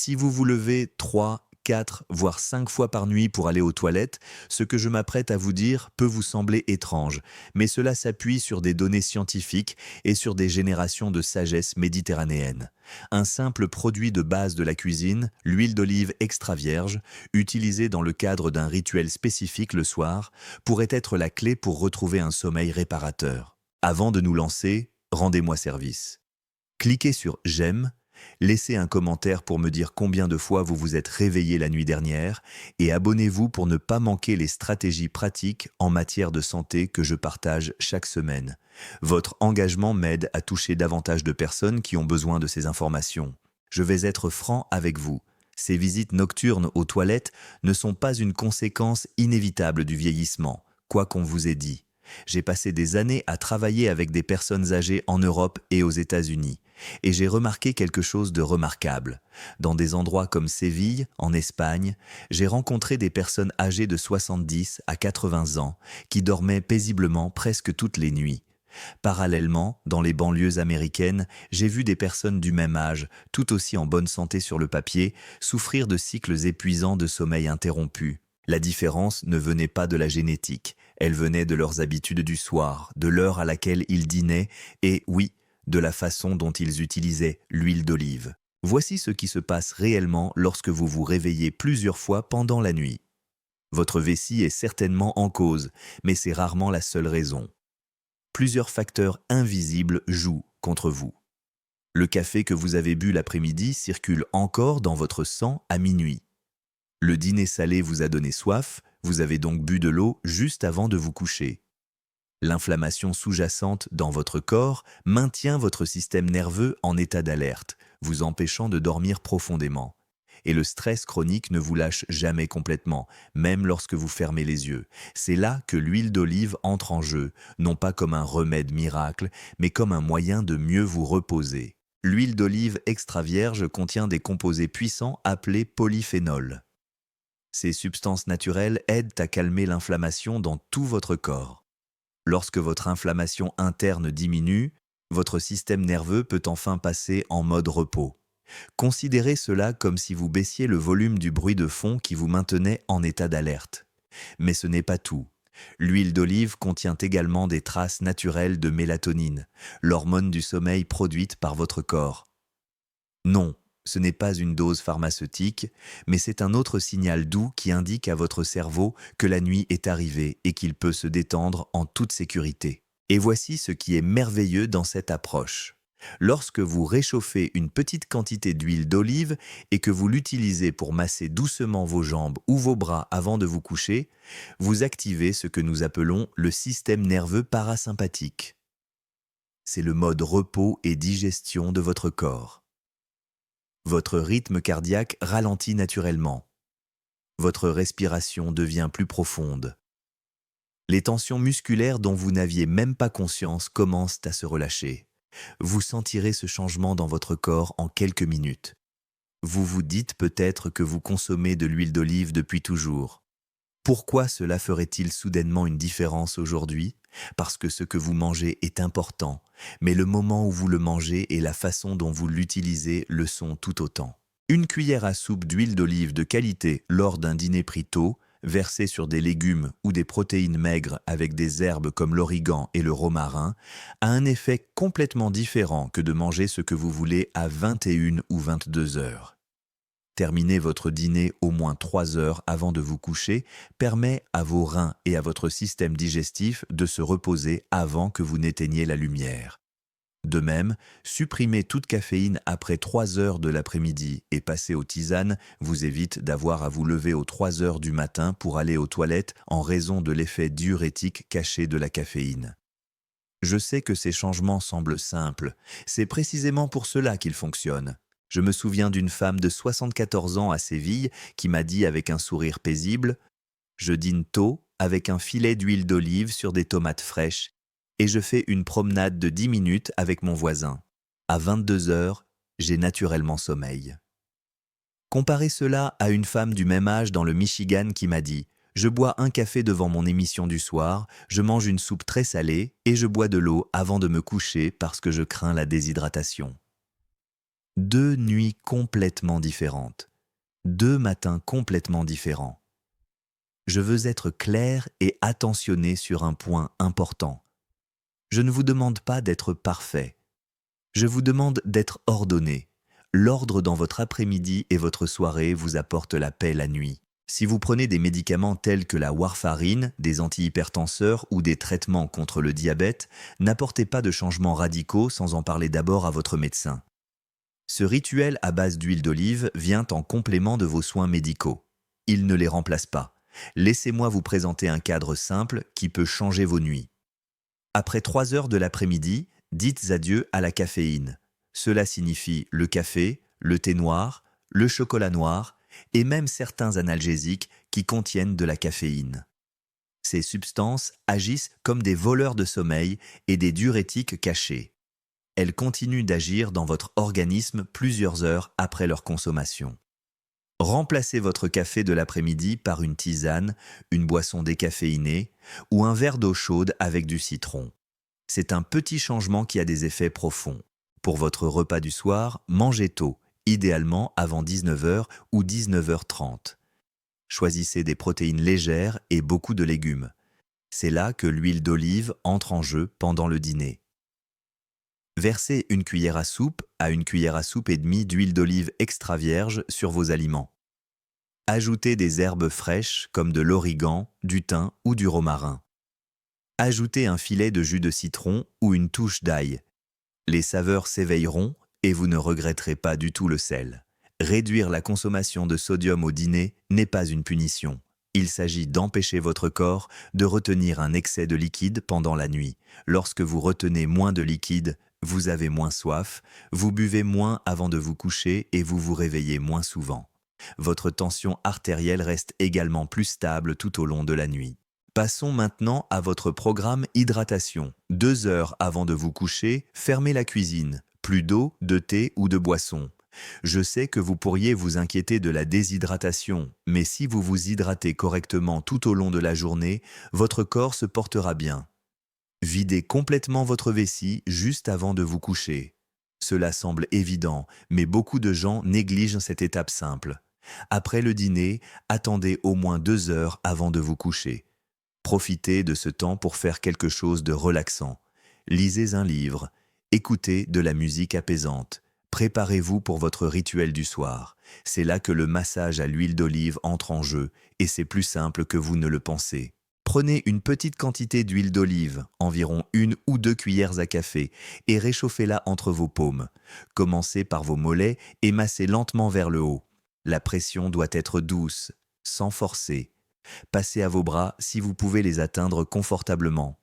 Si vous vous levez 3, 4, voire 5 fois par nuit pour aller aux toilettes, ce que je m'apprête à vous dire peut vous sembler étrange, mais cela s'appuie sur des données scientifiques et sur des générations de sagesse méditerranéenne. Un simple produit de base de la cuisine, l'huile d'olive extra vierge, utilisée dans le cadre d'un rituel spécifique le soir, pourrait être la clé pour retrouver un sommeil réparateur. Avant de nous lancer, rendez-moi service. Cliquez sur «J'aime», laissez un commentaire pour me dire combien de fois vous vous êtes réveillé la nuit dernière et abonnez-vous pour ne pas manquer les stratégies pratiques en matière de santé que je partage chaque semaine. Votre engagement m'aide à toucher davantage de personnes qui ont besoin de ces informations. Je vais être franc avec vous. Ces visites nocturnes aux toilettes ne sont pas une conséquence inévitable du vieillissement, quoi qu'on vous ait dit. J'ai passé des années à travailler avec des personnes âgées en Europe et aux États-Unis. Et j'ai remarqué quelque chose de remarquable. Dans des endroits comme Séville, en Espagne, j'ai rencontré des personnes âgées de 70 à 80 ans qui dormaient paisiblement presque toutes les nuits. Parallèlement, dans les banlieues américaines, j'ai vu des personnes du même âge, tout aussi en bonne santé sur le papier, souffrir de cycles épuisants de sommeil interrompus. La différence ne venait pas de la génétique, elle venait de leurs habitudes du soir, de l'heure à laquelle ils dînaient et, oui, de la façon dont ils utilisaient l'huile d'olive. Voici ce qui se passe réellement lorsque vous vous réveillez plusieurs fois pendant la nuit. Votre vessie est certainement en cause, mais c'est rarement la seule raison. Plusieurs facteurs invisibles jouent contre vous. Le café que vous avez bu l'après-midi circule encore dans votre sang à minuit. Le dîner salé vous a donné soif, vous avez donc bu de l'eau juste avant de vous coucher. L'inflammation sous-jacente dans votre corps maintient votre système nerveux en état d'alerte, vous empêchant de dormir profondément. Et le stress chronique ne vous lâche jamais complètement, même lorsque vous fermez les yeux. C'est là que l'huile d'olive entre en jeu, non pas comme un remède miracle, mais comme un moyen de mieux vous reposer. L'huile d'olive extra vierge contient des composés puissants appelés polyphénols. Ces substances naturelles aident à calmer l'inflammation dans tout votre corps. Lorsque votre inflammation interne diminue, votre système nerveux peut enfin passer en mode repos. Considérez cela comme si vous baissiez le volume du bruit de fond qui vous maintenait en état d'alerte. Mais ce n'est pas tout. L'huile d'olive contient également des traces naturelles de mélatonine, l'hormone du sommeil produite par votre corps. Non, ce n'est pas une dose pharmaceutique, mais c'est un autre signal doux qui indique à votre cerveau que la nuit est arrivée et qu'il peut se détendre en toute sécurité. Et voici ce qui est merveilleux dans cette approche. Lorsque vous réchauffez une petite quantité d'huile d'olive et que vous l'utilisez pour masser doucement vos jambes ou vos bras avant de vous coucher, vous activez ce que nous appelons le système nerveux parasympathique. C'est le mode repos et digestion de votre corps. Votre rythme cardiaque ralentit naturellement. Votre respiration devient plus profonde. Les tensions musculaires dont vous n'aviez même pas conscience commencent à se relâcher. Vous sentirez ce changement dans votre corps en quelques minutes. Vous vous dites peut-être que vous consommez de l'huile d'olive depuis toujours. Pourquoi cela ferait-il soudainement une différence aujourd'hui? Parce que ce que vous mangez est important, mais le moment où vous le mangez et la façon dont vous l'utilisez le sont tout autant. Une cuillère à soupe d'huile d'olive de qualité lors d'un dîner pris tôt, versée sur des légumes ou des protéines maigres avec des herbes comme l'origan et le romarin, a un effet complètement différent que de manger ce que vous voulez à 21 ou 22 heures. Terminer votre dîner au moins 3 heures avant de vous coucher permet à vos reins et à votre système digestif de se reposer avant que vous n'éteigniez la lumière. De même, supprimer toute caféine après 3 heures de l'après-midi et passer aux tisanes vous évite d'avoir à vous lever aux 3 heures du matin pour aller aux toilettes en raison de l'effet diurétique caché de la caféine. Je sais que ces changements semblent simples, c'est précisément pour cela qu'ils fonctionnent. Je me souviens d'une femme de 74 ans à Séville qui m'a dit avec un sourire paisible « Je dîne tôt avec un filet d'huile d'olive sur des tomates fraîches et je fais une promenade de 10 minutes avec mon voisin. À 22 heures, j'ai naturellement sommeil. » Comparez cela à une femme du même âge dans le Michigan qui m'a dit « Je bois un café devant mon émission du soir, je mange une soupe très salée et je bois de l'eau avant de me coucher parce que je crains la déshydratation. » 2 nuits complètement différentes. 2 matins complètement différents. Je veux être clair et attentionné sur un point important. Je ne vous demande pas d'être parfait. Je vous demande d'être ordonné. L'ordre dans votre après-midi et votre soirée vous apporte la paix la nuit. Si vous prenez des médicaments tels que la warfarine, des antihypertenseurs ou des traitements contre le diabète, n'apportez pas de changements radicaux sans en parler d'abord à votre médecin. Ce rituel à base d'huile d'olive vient en complément de vos soins médicaux. Il ne les remplace pas. Laissez-moi vous présenter un cadre simple qui peut changer vos nuits. Après 3 heures de l'après-midi, dites adieu à la caféine. Cela signifie le café, le thé noir, le chocolat noir et même certains analgésiques qui contiennent de la caféine. Ces substances agissent comme des voleurs de sommeil et des diurétiques cachés. Elles continuent d'agir dans votre organisme plusieurs heures après leur consommation. Remplacez votre café de l'après-midi par une tisane, une boisson décaféinée ou un verre d'eau chaude avec du citron. C'est un petit changement qui a des effets profonds. Pour votre repas du soir, mangez tôt, idéalement avant 19h ou 19h30. Choisissez des protéines légères et beaucoup de légumes. C'est là que l'huile d'olive entre en jeu pendant le dîner. Versez une cuillère à soupe à une cuillère à soupe et demie d'huile d'olive extra vierge sur vos aliments. Ajoutez des herbes fraîches comme de l'origan, du thym ou du romarin. Ajoutez un filet de jus de citron ou une touche d'ail. Les saveurs s'éveilleront et vous ne regretterez pas du tout le sel. Réduire la consommation de sodium au dîner n'est pas une punition. Il s'agit d'empêcher votre corps de retenir un excès de liquide pendant la nuit. Lorsque vous retenez moins de liquide, vous avez moins soif, vous buvez moins avant de vous coucher et vous vous réveillez moins souvent. Votre tension artérielle reste également plus stable tout au long de la nuit. Passons maintenant à votre programme hydratation. 2 heures avant de vous coucher, fermez la cuisine. Plus d'eau, de thé ou de boisson. Je sais que vous pourriez vous inquiéter de la déshydratation, mais si vous vous hydratez correctement tout au long de la journée, votre corps se portera bien. Videz complètement votre vessie juste avant de vous coucher. Cela semble évident, mais beaucoup de gens négligent cette étape simple. Après le dîner, attendez au moins 2 heures avant de vous coucher. Profitez de ce temps pour faire quelque chose de relaxant. Lisez un livre, écoutez de la musique apaisante. Préparez-vous pour votre rituel du soir. C'est là que le massage à l'huile d'olive entre en jeu et c'est plus simple que vous ne le pensez. Prenez une petite quantité d'huile d'olive, environ 1 ou 2 cuillères à café, et réchauffez-la entre vos paumes. Commencez par vos mollets et massez lentement vers le haut. La pression doit être douce, sans forcer. Passez à vos bras si vous pouvez les atteindre confortablement.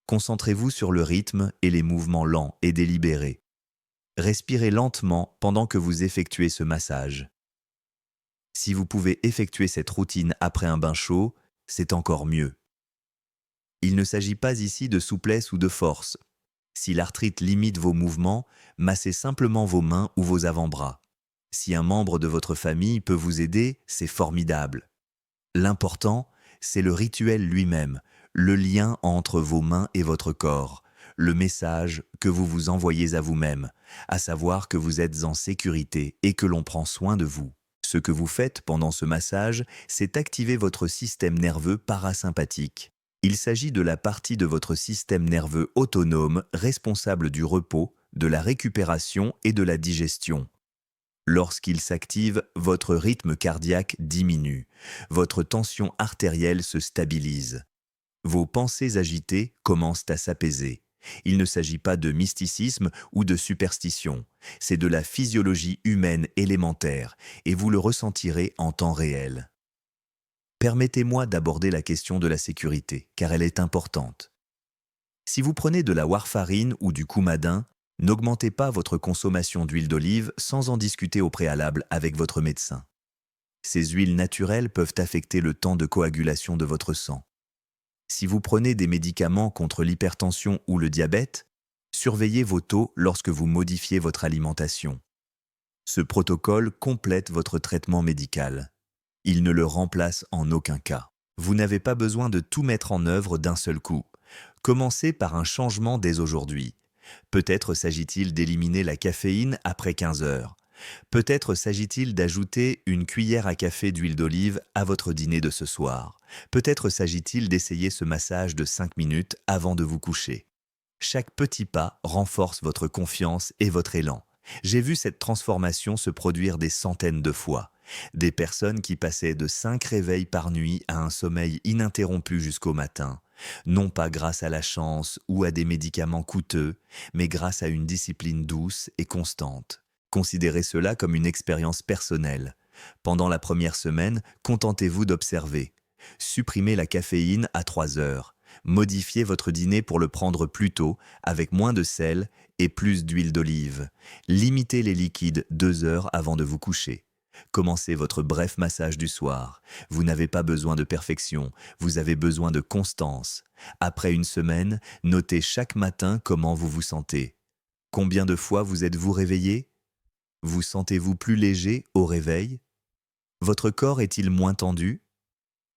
Concentrez-vous sur le rythme et les mouvements lents et délibérés. Respirez lentement pendant que vous effectuez ce massage. Si vous pouvez effectuer cette routine après un bain chaud, c'est encore mieux. Il ne s'agit pas ici de souplesse ou de force. Si l'arthrite limite vos mouvements, massez simplement vos mains ou vos avant-bras. Si un membre de votre famille peut vous aider, c'est formidable. L'important, c'est le rituel lui-même, le lien entre vos mains et votre corps, le message que vous vous envoyez à vous-même, à savoir que vous êtes en sécurité et que l'on prend soin de vous. Ce que vous faites pendant ce massage, c'est activer votre système nerveux parasympathique. Il s'agit de la partie de votre système nerveux autonome responsable du repos, de la récupération et de la digestion. Lorsqu'il s'active, votre rythme cardiaque diminue, votre tension artérielle se stabilise. Vos pensées agitées commencent à s'apaiser. Il ne s'agit pas de mysticisme ou de superstition, c'est de la physiologie humaine élémentaire et vous le ressentirez en temps réel. Permettez-moi d'aborder la question de la sécurité, car elle est importante. Si vous prenez de la warfarine ou du coumadin, n'augmentez pas votre consommation d'huile d'olive sans en discuter au préalable avec votre médecin. Ces huiles naturelles peuvent affecter le temps de coagulation de votre sang. Si vous prenez des médicaments contre l'hypertension ou le diabète, surveillez vos taux lorsque vous modifiez votre alimentation. Ce protocole complète votre traitement médical. Il ne le remplace en aucun cas. Vous n'avez pas besoin de tout mettre en œuvre d'un seul coup. Commencez par un changement dès aujourd'hui. Peut-être s'agit-il d'éliminer la caféine après 15 heures. Peut-être s'agit-il d'ajouter une cuillère à café d'huile d'olive à votre dîner de ce soir. Peut-être s'agit-il d'essayer ce massage de 5 minutes avant de vous coucher. Chaque petit pas renforce votre confiance et votre élan. J'ai vu cette transformation se produire des centaines de fois. Des personnes qui passaient de 5 réveils par nuit à un sommeil ininterrompu jusqu'au matin. Non pas grâce à la chance ou à des médicaments coûteux, mais grâce à une discipline douce et constante. Considérez cela comme une expérience personnelle. Pendant la première semaine, contentez-vous d'observer. Supprimez la caféine à 3 heures. Modifiez votre dîner pour le prendre plus tôt, avec moins de sel et plus d'huile d'olive. Limitez les liquides 2 heures avant de vous coucher. Commencez votre bref massage du soir. Vous n'avez pas besoin de perfection, vous avez besoin de constance. Après une semaine, notez chaque matin comment vous vous sentez. Combien de fois vous êtes-vous réveillé? Vous sentez-vous plus léger au réveil? Votre corps est-il moins tendu?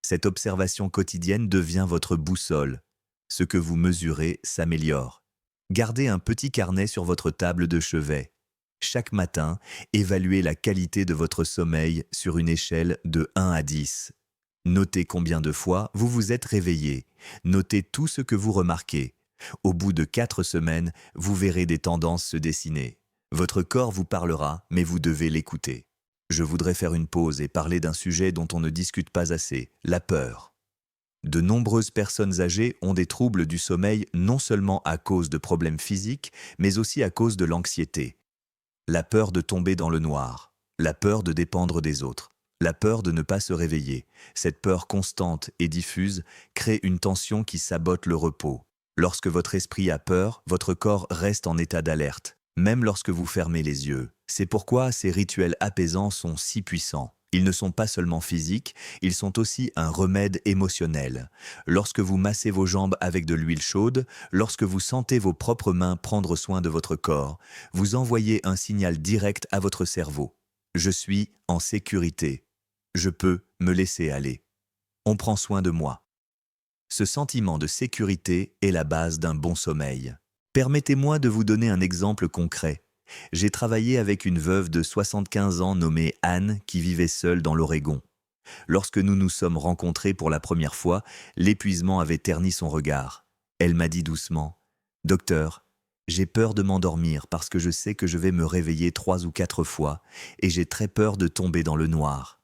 Cette observation quotidienne devient votre boussole. Ce que vous mesurez s'améliore. Gardez un petit carnet sur votre table de chevet. Chaque matin, évaluez la qualité de votre sommeil sur une échelle de 1 à 10. Notez combien de fois vous vous êtes réveillé. Notez tout ce que vous remarquez. Au bout de 4 semaines, vous verrez des tendances se dessiner. Votre corps vous parlera, mais vous devez l'écouter. Je voudrais faire une pause et parler d'un sujet dont on ne discute pas assez, la peur. De nombreuses personnes âgées ont des troubles du sommeil non seulement à cause de problèmes physiques, mais aussi à cause de l'anxiété. La peur de tomber dans le noir, la peur de dépendre des autres, la peur de ne pas se réveiller. Cette peur constante et diffuse crée une tension qui sabote le repos. Lorsque votre esprit a peur, votre corps reste en état d'alerte, même lorsque vous fermez les yeux. C'est pourquoi ces rituels apaisants sont si puissants. Ils ne sont pas seulement physiques, ils sont aussi un remède émotionnel. Lorsque vous massez vos jambes avec de l'huile chaude, lorsque vous sentez vos propres mains prendre soin de votre corps, vous envoyez un signal direct à votre cerveau. Je suis en sécurité. Je peux me laisser aller. On prend soin de moi. Ce sentiment de sécurité est la base d'un bon sommeil. Permettez-moi de vous donner un exemple concret. J'ai travaillé avec une veuve de 75 ans nommée Anne qui vivait seule dans l'Oregon. Lorsque nous nous sommes rencontrés pour la première fois, l'épuisement avait terni son regard. Elle m'a dit doucement « Docteur, j'ai peur de m'endormir parce que je sais que je vais me réveiller 3 ou 4 fois et j'ai très peur de tomber dans le noir. »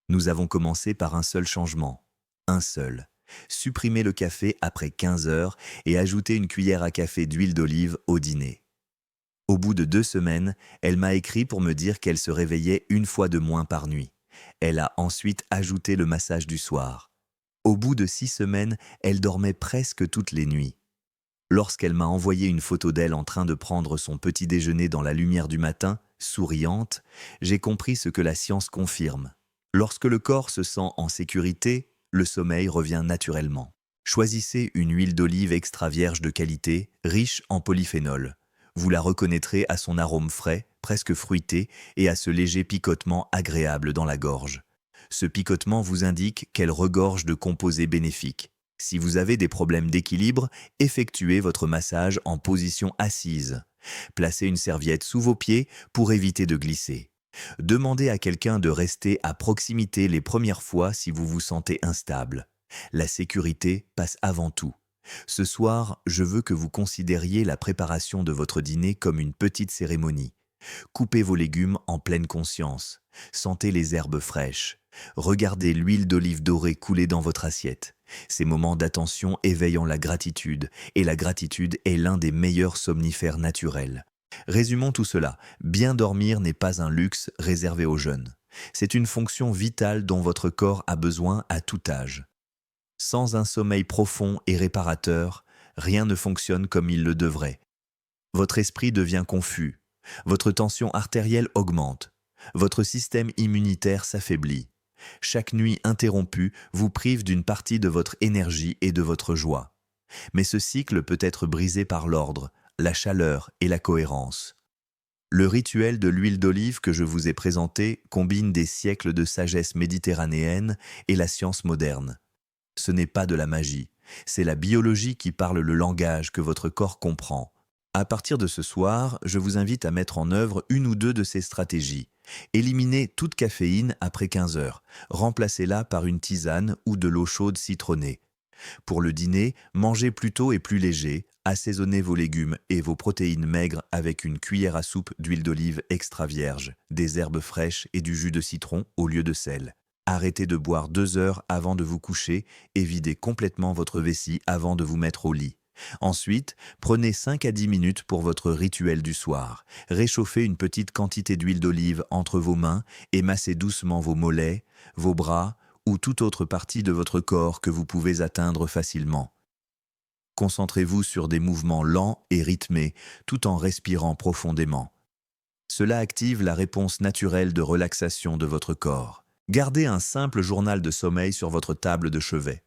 Nous avons commencé par un seul changement, un seul. Supprimer le café après 15 heures et ajouter une cuillère à café d'huile d'olive au dîner. Au bout de 2 semaines, elle m'a écrit pour me dire qu'elle se réveillait 1 fois de moins par nuit. Elle a ensuite ajouté le massage du soir. Au bout de 6 semaines, elle dormait presque toutes les nuits. Lorsqu'elle m'a envoyé une photo d'elle en train de prendre son petit déjeuner dans la lumière du matin, souriante, j'ai compris ce que la science confirme. Lorsque le corps se sent en sécurité, le sommeil revient naturellement. Choisissez une huile d'olive extra vierge de qualité, riche en polyphénol. Vous la reconnaîtrez à son arôme frais, presque fruité, et à ce léger picotement agréable dans la gorge. Ce picotement vous indique qu'elle regorge de composés bénéfiques. Si vous avez des problèmes d'équilibre, effectuez votre massage en position assise. Placez une serviette sous vos pieds pour éviter de glisser. Demandez à quelqu'un de rester à proximité les premières fois si vous vous sentez instable. La sécurité passe avant tout. Ce soir, je veux que vous considériez la préparation de votre dîner comme une petite cérémonie. Coupez vos légumes en pleine conscience. Sentez les herbes fraîches. Regardez l'huile d'olive dorée couler dans votre assiette. Ces moments d'attention éveillant la gratitude, et la gratitude est l'un des meilleurs somnifères naturels. Résumons tout cela. Bien dormir n'est pas un luxe réservé aux jeunes. C'est une fonction vitale dont votre corps a besoin à tout âge. Sans un sommeil profond et réparateur, rien ne fonctionne comme il le devrait. Votre esprit devient confus, votre tension artérielle augmente, votre système immunitaire s'affaiblit. Chaque nuit interrompue vous prive d'une partie de votre énergie et de votre joie. Mais ce cycle peut être brisé par l'ordre, la chaleur et la cohérence. Le rituel de l'huile d'olive que je vous ai présenté combine des siècles de sagesse méditerranéenne et la science moderne. Ce n'est pas de la magie, c'est la biologie qui parle le langage que votre corps comprend. À partir de ce soir, je vous invite à mettre en œuvre une ou deux de ces stratégies. Éliminez toute caféine après 15 heures. Remplacez-la par une tisane ou de l'eau chaude citronnée. Pour le dîner, mangez plus tôt et plus léger. Assaisonnez vos légumes et vos protéines maigres avec une cuillère à soupe d'huile d'olive extra vierge, des herbes fraîches et du jus de citron au lieu de sel. Arrêtez de boire 2 heures avant de vous coucher et videz complètement votre vessie avant de vous mettre au lit. Ensuite, prenez 5 à 10 minutes pour votre rituel du soir. Réchauffez une petite quantité d'huile d'olive entre vos mains et massez doucement vos mollets, vos bras ou toute autre partie de votre corps que vous pouvez atteindre facilement. Concentrez-vous sur des mouvements lents et rythmés tout en respirant profondément. Cela active la réponse naturelle de relaxation de votre corps. Gardez un simple journal de sommeil sur votre table de chevet.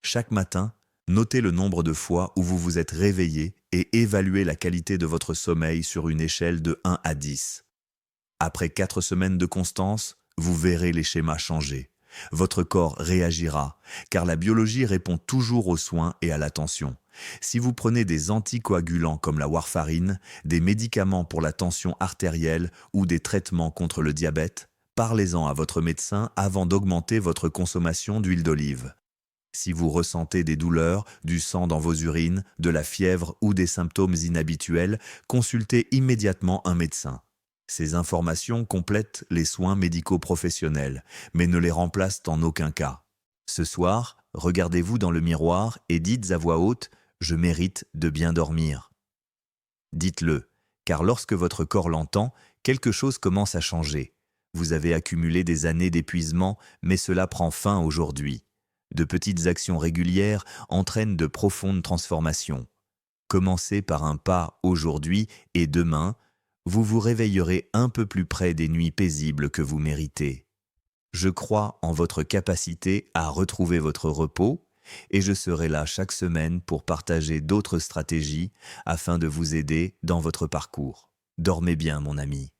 Chaque matin, notez le nombre de fois où vous vous êtes réveillé et évaluez la qualité de votre sommeil sur une échelle de 1 à 10. Après 4 semaines de constance, vous verrez les schémas changer. Votre corps réagira, car la biologie répond toujours aux soins et à l'attention. Si vous prenez des anticoagulants comme la warfarine, des médicaments pour la tension artérielle ou des traitements contre le diabète, parlez-en à votre médecin avant d'augmenter votre consommation d'huile d'olive. Si vous ressentez des douleurs, du sang dans vos urines, de la fièvre ou des symptômes inhabituels, consultez immédiatement un médecin. Ces informations complètent les soins médicaux professionnels, mais ne les remplacent en aucun cas. Ce soir, regardez-vous dans le miroir et dites à voix haute « Je mérite de bien dormir ». Dites-le, car lorsque votre corps l'entend, quelque chose commence à changer. Vous avez accumulé des années d'épuisement, mais cela prend fin aujourd'hui. De petites actions régulières entraînent de profondes transformations. Commencez par un pas aujourd'hui et demain, vous vous réveillerez un peu plus près des nuits paisibles que vous méritez. Je crois en votre capacité à retrouver votre repos et je serai là chaque semaine pour partager d'autres stratégies afin de vous aider dans votre parcours. Dormez bien, mon ami.